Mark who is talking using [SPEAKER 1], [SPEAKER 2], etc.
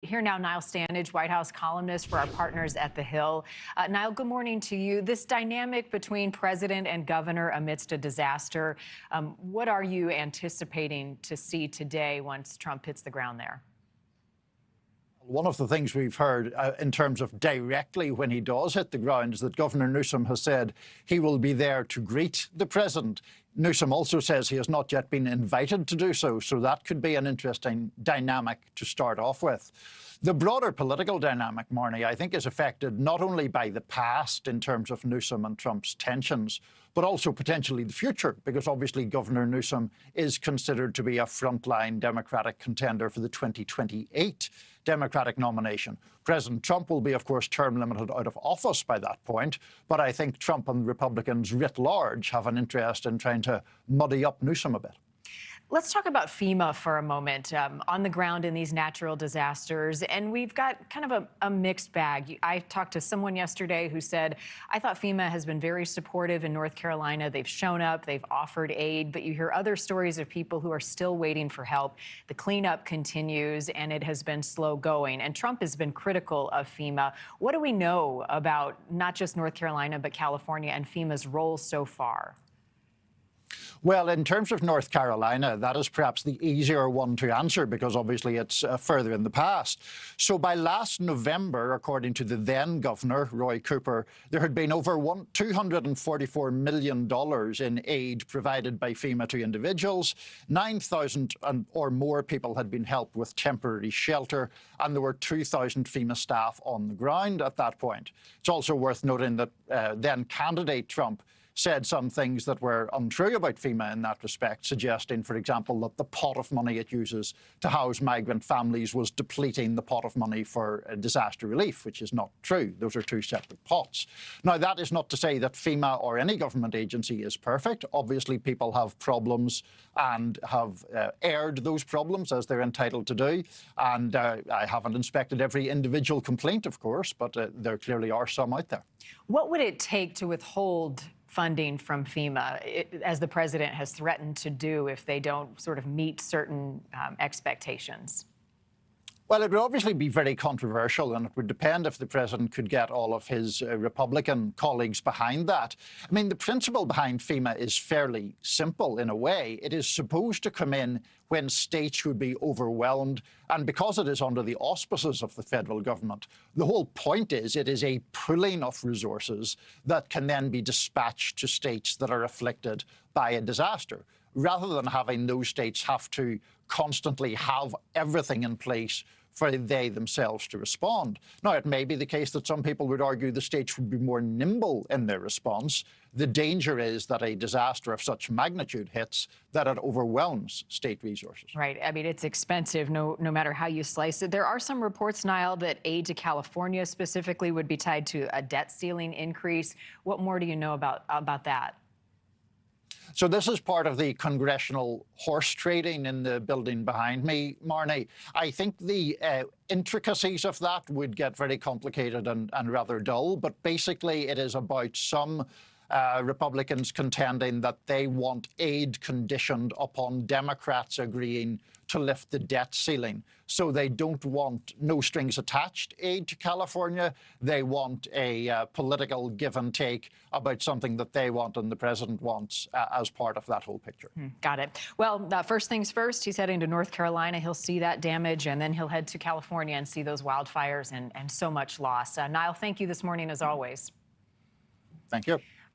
[SPEAKER 1] Here now, Niall Stanage, White House columnist for our partners at The Hill. Niall, good morning to you. This dynamic between president and governor amidst a disaster, what are you anticipating to see today once Trump hits the ground there?
[SPEAKER 2] One of the things we've heard in terms of directly when he does hit the ground is that Governor Newsom has said he will be there to greet the president. Newsom also says he has not yet been invited to do so, so that could be an interesting dynamic to start off with. The broader political dynamic, Marnie, I think is affected not only by the past in terms of Newsom and Trump's tensions, but also potentially the future, because obviously Governor Newsom is considered to be a frontline Democratic contender for the 2028 Democratic nomination. President Trump will be, of course, term limited out of office by that point, but I think Trump and Republicans writ large have an interest in trying to muddy up Newsom a bit.
[SPEAKER 1] Let's talk about FEMA for a moment. On the ground in these natural disasters, and we've got kind of a mixed bag. I talked to someone yesterday who said, I thought FEMA has been very supportive in North Carolina. They've shown up, they've offered aid, but you hear other stories of people who are still waiting for help. The cleanup continues, and it has been slow going. And Trump has been critical of FEMA. What do we know about not just North Carolina, but California and FEMA's role so far?
[SPEAKER 2] Well, in terms of North Carolina, that is perhaps the easier one to answer because obviously it's further in the past. So by last November, according to the then governor, Roy Cooper, there had been over $244 million in aid provided by FEMA to individuals. 9,000 or more people had been helped with temporary shelter, and there were 2,000 FEMA staff on the ground at that point. It's also worth noting that then candidate Trump said some things that were untrue about FEMA in that respect, suggesting, for example, that the pot of money it uses to house migrant families was depleting the pot of money for disaster relief, which is not true. Those are two separate pots. Now, that is not to say that FEMA or any government agency is perfect. Obviously, people have problems and have aired those problems as they're entitled to do. And I haven't inspected every individual complaint, of course, but there clearly are some out there.
[SPEAKER 1] What would it take to withhold funding from FEMA, as the president has threatened to do if they don't sort of meet certain expectations?
[SPEAKER 2] Well, it would obviously be very controversial, and it would depend if the president could get all of his Republican colleagues behind that. I mean, the principle behind FEMA is fairly simple in a way. It is supposed to come in when states would be overwhelmed, and because it is under the auspices of the federal government, the whole point is it is a pooling of resources that can then be dispatched to states that are afflicted by a disaster, rather than having those states have to constantly have everything in place for they themselves to respond. Now, it may be the case that some people would argue the states would be more nimble in their response. The danger is that a disaster of such magnitude hits that it overwhelms state resources.
[SPEAKER 1] Right. I mean, it's expensive no matter how you slice it. There are some reports, Niall, that aid to California specifically would be tied to a debt ceiling increase. What more do you know about that?
[SPEAKER 2] So this is part of the congressional horse trading in the building behind me, Marnie. I think the intricacies of that would get very complicated and rather dull, but basically it is about some Republicans contending that they want aid conditioned upon Democrats agreeing to lift the debt ceiling. So they don't want no strings attached aid to California. They want a political give and take about something that they want and the president wants as part of that whole picture.
[SPEAKER 1] Got it. Well, first things first, he's heading to North Carolina. He'll see that damage, and then he'll head to California and see those wildfires and so much loss. Niall, thank you this morning as always.
[SPEAKER 2] Thank you.